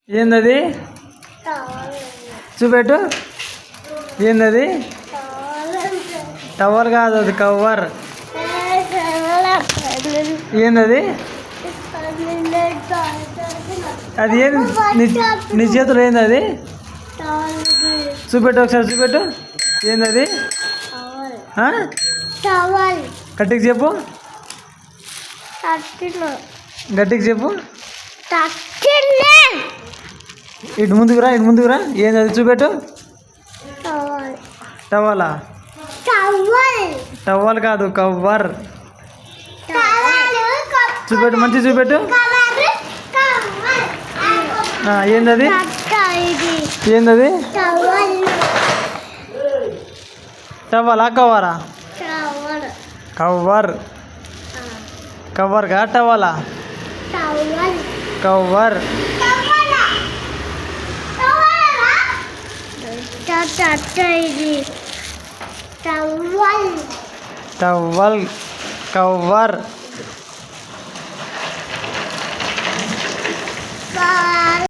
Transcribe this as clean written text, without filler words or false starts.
ఏందది? చూపెట్టు. ఏందది? టవర్ కాదు, అది కవర్. ఏందది? అది ఏంది? నీ చేతులు ఏంది అది? చూపెట్టు, ఒకసారి చూపెట్టు. ఏందది? గట్టికి చెప్పు, గట్టికి చెప్పు. ఇటు ముందుకురా, ఇటు ముందుకురా. ఏంది? చూపెట్టు. టవలా? టవల్ కాదు, కవర్. చూపెట్టు, మంచి చూపెట్టు. ఏందది? ఏందది? టవలా కవరా? కవర్. కవర్ కా టవలా? కవర్. Towel, cover.